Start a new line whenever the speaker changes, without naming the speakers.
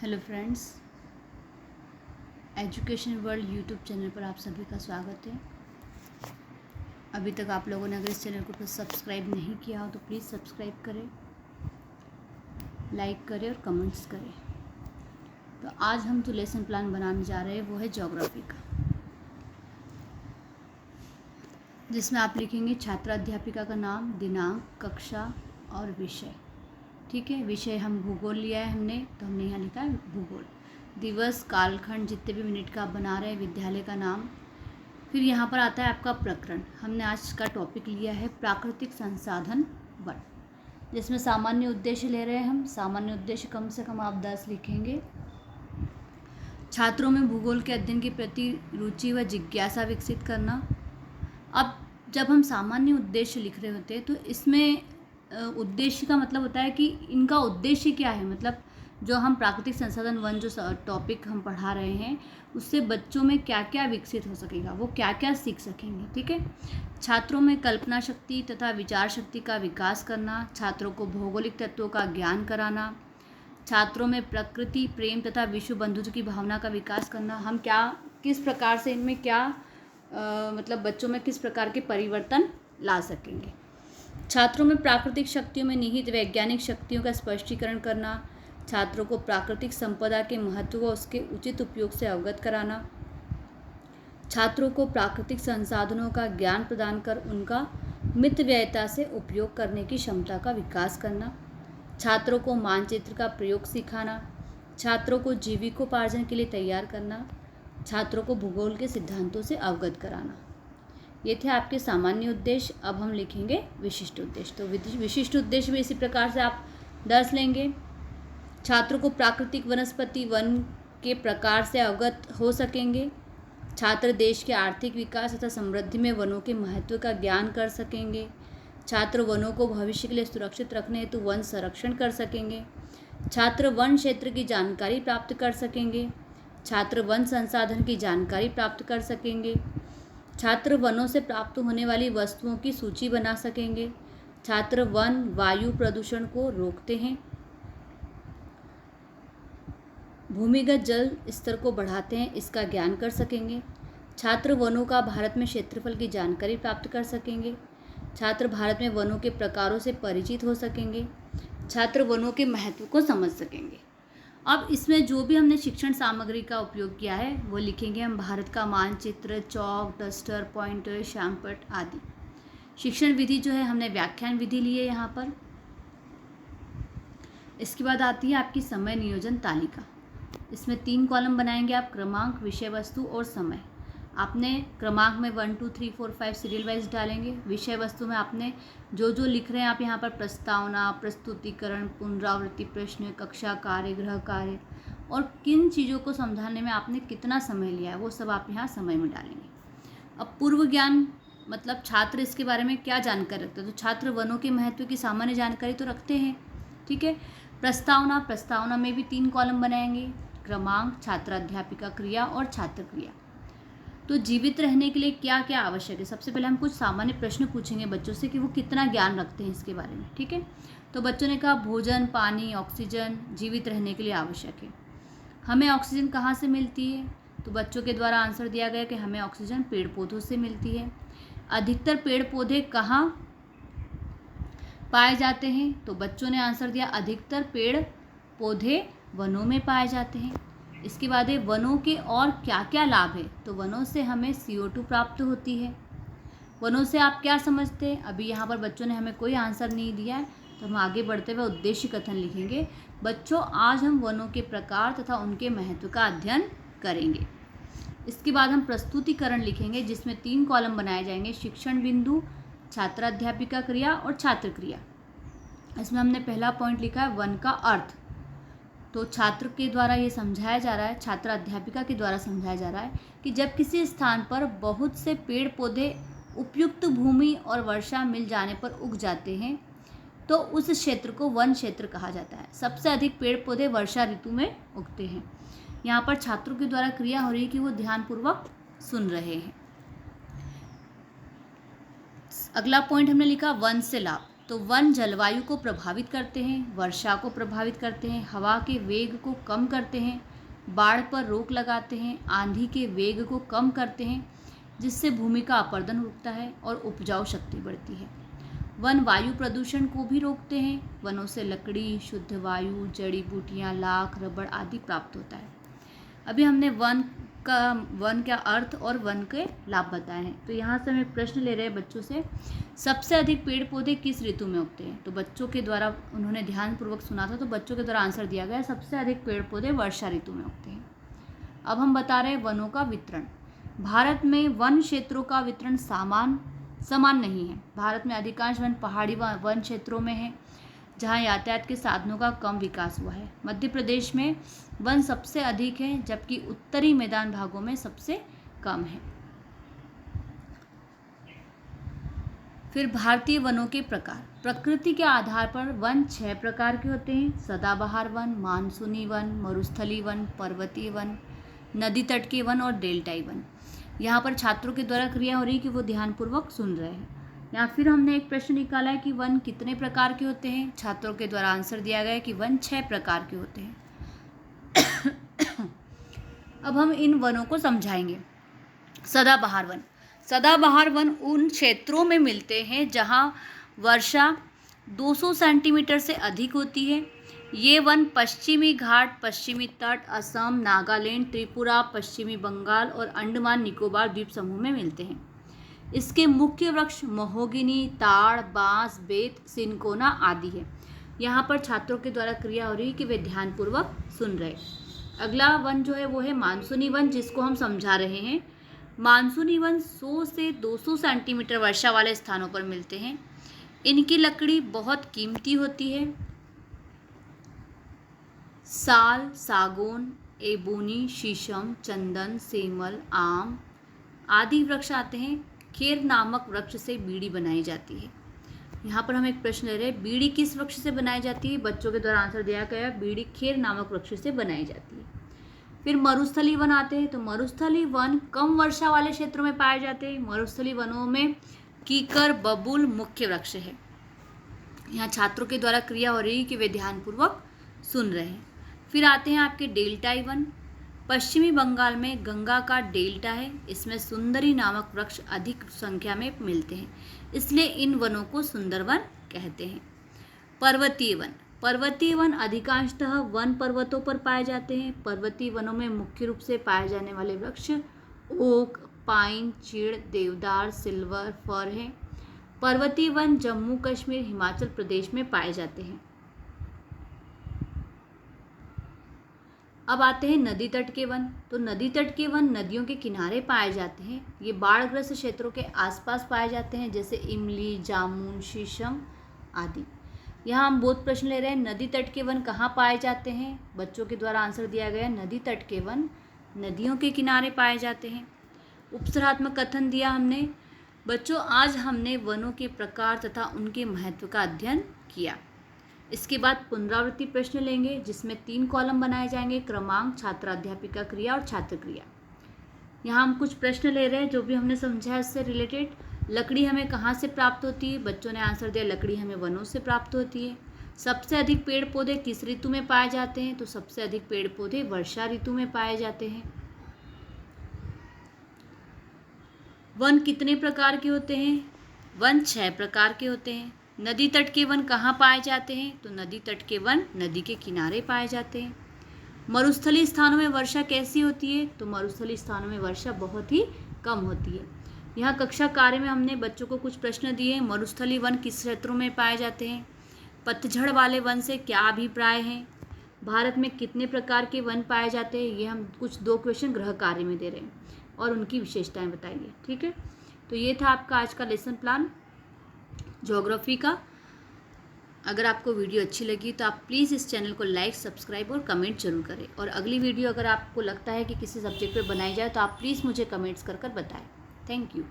Hello friends, education world YouTube channel पर आप सभी का स्वागत है। अभी तक आप लोगों ने अगर इस चैनल को सब्सक्राइब नहीं किया हो तो प्लीज़ सब्सक्राइब करें, लाइक करें और कमेंट्स करें। तो आज हम जो लेसन प्लान बनाने जा रहे हैं वो है ज्योग्राफी का, जिसमें आप लिखेंगे छात्र अध्यापिका का नाम, दिनांक, कक्षा और विषय। ठीक है, विषय हम भूगोल लिया है हमने, तो हमने यहाँ लिखा है भूगोल। दिवस, कालखंड, जितने भी मिनट का आप बना रहे हैं, विद्यालय का नाम। फिर यहाँ पर आता है आपका प्रकरण। हमने आज का टॉपिक लिया है प्राकृतिक संसाधन वन, जिसमें सामान्य उद्देश्य ले रहे हैं हम। सामान्य उद्देश्य कम से कम आप 10 लिखेंगे। छात्रों में भूगोल के अध्ययन के प्रति रुचि व जिज्ञासा विकसित करना। अब जब हम सामान्य उद्देश्य लिख रहे होते हैं तो इसमें उद्देश्य का मतलब होता है कि इनका उद्देश्य क्या है, मतलब जो हम प्राकृतिक संसाधन वन जो टॉपिक हम पढ़ा रहे हैं उससे बच्चों में क्या क्या विकसित हो सकेगा, वो क्या क्या सीख सकेंगे। ठीक है, छात्रों में कल्पना शक्ति तथा विचार शक्ति का विकास करना, छात्रों को भौगोलिक तत्वों का ज्ञान कराना, छात्रों में प्रकृति प्रेम तथा विश्व बंधुत्व की भावना का विकास करना। हम क्या किस प्रकार से इनमें क्या मतलब बच्चों में किस प्रकार के परिवर्तन ला सकेंगे। छात्रों में प्राकृतिक शक्तियों में निहित वैज्ञानिक शक्तियों का स्पष्टीकरण करना, छात्रों को प्राकृतिक संपदा के महत्व व उसके उचित उपयोग से अवगत कराना, छात्रों को प्राकृतिक संसाधनों का ज्ञान प्रदान कर उनका मितव्ययिता से उपयोग करने की क्षमता का विकास करना, छात्रों को मानचित्र का प्रयोग सिखाना, छात्रों को जीविकोपार्जन के लिए तैयार करना, छात्रों को भूगोल के सिद्धांतों से अवगत कराना। ये थे आपके सामान्य उद्देश्य। अब हम लिखेंगे विशिष्ट उद्देश्य। तो विशिष्ट उद्देश्य भी इसी प्रकार से आप 10 लेंगे। छात्रों को प्राकृतिक वनस्पति वन के प्रकार से अवगत हो सकेंगे। छात्र देश के आर्थिक विकास तथा समृद्धि में वनों के महत्व का ज्ञान कर सकेंगे। छात्र वनों को भविष्य के लिए सुरक्षित रखने हेतु वन संरक्षण कर सकेंगे। छात्र वन क्षेत्र की जानकारी प्राप्त कर सकेंगे। छात्र वन संसाधन की जानकारी प्राप्त कर सकेंगे। छात्र वनों से प्राप्त होने वाली वस्तुओं की सूची बना सकेंगे। छात्र वन वायु प्रदूषण को रोकते हैं, भूमिगत जल स्तर को बढ़ाते हैं, इसका ज्ञान कर सकेंगे। छात्र वनों का भारत में क्षेत्रफल की जानकारी प्राप्त कर सकेंगे। छात्र भारत में वनों के प्रकारों से परिचित हो सकेंगे। छात्र वनों के महत्व को समझ सकेंगे। अब इसमें जो भी हमने शिक्षण सामग्री का उपयोग किया है वो लिखेंगे हम। भारत का मानचित्र, चौक, डस्टर, पॉइंटर, श्यामपट्ट आदि। शिक्षण विधि जो है हमने व्याख्यान विधि ली है यहाँ पर। इसके बाद आती है आपकी समय नियोजन तालिका। इसमें 3 कॉलम बनाएंगे आप, क्रमांक, विषय वस्तु और समय। आपने क्रमांक में 1 2 3 4 5 सीरियल वाइज डालेंगे। विषय वस्तु में आपने जो जो लिख रहे हैं आप यहाँ पर प्रस्तावना, प्रस्तुतिकरण, पुनरावृत्ति प्रश्न, कक्षा कार्य, गृह कार्य और किन चीज़ों को समझाने में आपने कितना समय लिया है वो सब आप यहाँ समय में डालेंगे। अब पूर्व ज्ञान मतलब छात्र इसके बारे में क्या जानकारी रखते हैं, तो छात्र वनों के महत्व की सामान्य जानकारी तो रखते हैं। ठीक है, प्रस्तावना में भी 3 कॉलम बनाएंगे, क्रमांक, छात्र अध्यापिका क्रिया और छात्र क्रिया। तो जीवित रहने के लिए क्या क्या आवश्यक है, सबसे पहले हम कुछ सामान्य प्रश्न पूछेंगे बच्चों से कि वो कितना ज्ञान रखते हैं इसके बारे में। ठीक है, तो बच्चों ने कहा भोजन, पानी, ऑक्सीजन जीवित रहने के लिए आवश्यक है। हमें ऑक्सीजन कहाँ से मिलती है, तो बच्चों के द्वारा आंसर दिया गया कि हमें ऑक्सीजन पेड़ पौधों से मिलती है। अधिकतर पेड़ पौधे कहाँ पाए जाते हैं, तो बच्चों ने आंसर दिया अधिकतर पेड़ पौधे वनों में पाए जाते हैं। इसके बाद है वनों के और क्या क्या लाभ है, तो वनों से हमें CO2 प्राप्त होती है। वनों से आप क्या समझते हैं, अभी यहाँ पर बच्चों ने हमें कोई आंसर नहीं दिया है, तो हम आगे बढ़ते हुए उद्देश्य कथन लिखेंगे। बच्चों, आज हम वनों के प्रकार तथा उनके महत्व का अध्ययन करेंगे। इसके बाद हम प्रस्तुतिकरण लिखेंगे, जिसमें 3 कॉलम बनाए जाएंगे, शिक्षण बिंदु, छात्र अध्यापिका क्रिया और छात्र क्रिया। इसमें हमने पहला पॉइंट लिखा है वन का अर्थ। तो छात्र के द्वारा ये समझाया जा रहा है, छात्र अध्यापिका के द्वारा समझाया जा रहा है कि जब किसी स्थान पर बहुत से पेड़ पौधे उपयुक्त भूमि और वर्षा मिल जाने पर उग जाते हैं तो उस क्षेत्र को वन क्षेत्र कहा जाता है। सबसे अधिक पेड़ पौधे वर्षा ऋतु में उगते हैं। यहाँ पर छात्रों के द्वारा क्रिया हो रही है कि वो ध्यानपूर्वक सुन रहे हैं। अगला पॉइंट हमने लिखा वन से लाभ। तो वन जलवायु को प्रभावित करते हैं, वर्षा को प्रभावित करते हैं, हवा के वेग को कम करते हैं, बाढ़ पर रोक लगाते हैं, आंधी के वेग को कम करते हैं, जिससे भूमि का अपरदन रुकता है और उपजाऊ शक्ति बढ़ती है। वन वायु प्रदूषण को भी रोकते हैं। वनों से लकड़ी, शुद्ध वायु, जड़ी बूटियाँ, लाख, रबड़ आदि प्राप्त होता है। अभी हमने वन का अर्थ और वन के लाभ बताए हैं। तो यहाँ से हमें प्रश्न ले रहे हैं बच्चों से, सबसे अधिक पेड़ पौधे किस ऋतु में उगते हैं? तो बच्चों के द्वारा, उन्होंने ध्यानपूर्वक सुना था, तो बच्चों के द्वारा आंसर दिया गया है सबसे अधिक पेड़ पौधे वर्षा ऋतु में उगते हैं। अब हम बता रहे हैं वनों का वितरण। भारत में वन क्षेत्रों का वितरण समान नहीं है। भारत में अधिकांश वन पहाड़ी वन क्षेत्रों में है, जहाँ यातायात के साधनों का कम विकास हुआ है। मध्य प्रदेश में वन सबसे अधिक है, जबकि उत्तरी मैदान भागों में सबसे कम है। फिर भारतीय वनों के प्रकार। प्रकृति के आधार पर वन 6 प्रकार के होते हैं: सदाबहार वन, मानसूनी वन, मरुस्थलीय वन, पर्वतीय वन, नदी तट के वन और डेल्टाई वन। यहाँ पर छात्रों के द्वारा क्रिया हो रही है कि वो ध्यानपूर्वक सुन रहे हैं। या फिर हमने एक प्रश्न निकाला है कि वन कितने प्रकार के होते हैं। छात्रों के द्वारा आंसर दिया गया है कि वन 6 प्रकार के होते हैं। अब हम इन वनों को समझाएंगे। सदाबहार वन। सदाबहार वन उन क्षेत्रों में मिलते हैं जहां वर्षा 200 सेंटीमीटर से अधिक होती है। ये वन पश्चिमी घाट, पश्चिमी तट, असम, नागालैंड, त्रिपुरा, पश्चिमी बंगाल और अंडमान निकोबार द्वीप समूह में मिलते हैं। इसके मुख्य वृक्ष महोगनी, ताड़, बांस, बेत, सिनकोना आदि है। यहाँ पर छात्रों के द्वारा क्रिया हो रही है कि वे ध्यानपूर्वक सुन रहे। अगला वन जो है वो है मानसूनी वन, जिसको हम समझा रहे हैं। मानसूनी वन 100 से 200 सेंटीमीटर वर्षा वाले स्थानों पर मिलते हैं। इनकी लकड़ी बहुत कीमती होती है। साल, सागौन, एबोनी, शीशम, चंदन, सेमल, आम आदि वृक्ष आते हैं। खेर नामक वृक्ष से बीड़ी बनाई जाती है। यहाँ पर हम एक प्रश्न ले रहे हैं, बीड़ी किस वृक्ष से बनाई जाती है? बच्चों के द्वारा आंसर दिया गया है, बीड़ी खेर नामक वृक्ष से बनाई जाती है। फिर मरुस्थलीय वन आते हैं। तो मरुस्थलीय वन कम वर्षा वाले क्षेत्रों में पाए जाते हैं। मरुस्थलीय वनों में कीकर, बबूल मुख्य वृक्ष है। यहाँ छात्रों के द्वारा क्रिया हो रही है कि वे ध्यानपूर्वक सुन रहे हैं। फिर आते हैं आपके डेल्टाई वन। पश्चिमी बंगाल में गंगा का डेल्टा है। इसमें सुंदरी नामक वृक्ष अधिक संख्या में मिलते हैं, इसलिए इन वनों को सुंदरवन कहते हैं। पर्वतीय वन। पर्वतीय वन अधिकांशतः वन पर्वतों पर पाए जाते हैं। पर्वतीय वनों में मुख्य रूप से पाए जाने वाले वृक्ष ओक, पाइन, चीड़, देवदार, सिल्वर, फर हैं। पर्वतीय वन जम्मू कश्मीर, हिमाचल प्रदेश में पाए जाते हैं। अब आते हैं नदी तट के वन। तो नदी तट के वन नदियों के किनारे पाए जाते हैं। ये बाढ़ग्रस्त क्षेत्रों के आसपास पाए जाते हैं, जैसे इमली, जामुन, शीशम आदि। यहाँ हम बहुत प्रश्न ले रहे हैं, नदी तट के वन कहाँ पाए जाते हैं? बच्चों के द्वारा आंसर दिया गया है, नदी तट के वन नदियों के किनारे पाए जाते हैं। उपसर्गात्मक कथन दिया हमने। बच्चों, आज हमने वनों के प्रकार तथा उनके महत्व का अध्ययन किया। इसके बाद पुनरावृत्ति प्रश्न लेंगे, जिसमें 3 कॉलम बनाए जाएंगे: क्रमांक, छात्र अध्यापिका क्रिया और छात्र क्रिया। यहाँ हम कुछ प्रश्न ले रहे हैं जो भी हमने समझा है उससे रिलेटेड। लकड़ी हमें कहाँ से प्राप्त होती है? बच्चों ने आंसर दिया, लकड़ी हमें वनों से प्राप्त होती है। सबसे अधिक पेड़ पौधे किस ऋतु में पाए जाते हैं? तो सबसे अधिक पेड़ पौधे वर्षा ऋतु में पाए जाते हैं। वन कितने प्रकार के होते हैं? वन 6 प्रकार के होते हैं। नदी तट के वन कहाँ पाए जाते हैं? तो नदी तट के वन नदी के किनारे पाए जाते हैं। मरुस्थलीय स्थानों में वर्षा कैसी होती है? तो मरुस्थलीय स्थानों में वर्षा बहुत ही कम होती है। यहाँ कक्षा कार्य में हमने बच्चों को कुछ प्रश्न दिए। मरुस्थलीय वन किस क्षेत्रों में पाए जाते हैं? पतझड़ वाले वन से क्या अभिप्राय है? भारत में कितने प्रकार के वन पाए जाते हैं? ये हम कुछ 2 क्वेश्चन गृह कार्य में दे रहे हैं और उनकी विशेषताएं बताइए। ठीक है, तो ये था आपका आज का लेसन प्लान ज्योग्राफी का। अगर आपको वीडियो अच्छी लगी तो आप प्लीज़ इस चैनल को लाइक, सब्सक्राइब और कमेंट जरूर करें। और अगली वीडियो अगर आपको लगता है कि किसी सब्जेक्ट पर बनाई जाए तो आप प्लीज़ मुझे कमेंट्स कर बताएं। Thank you.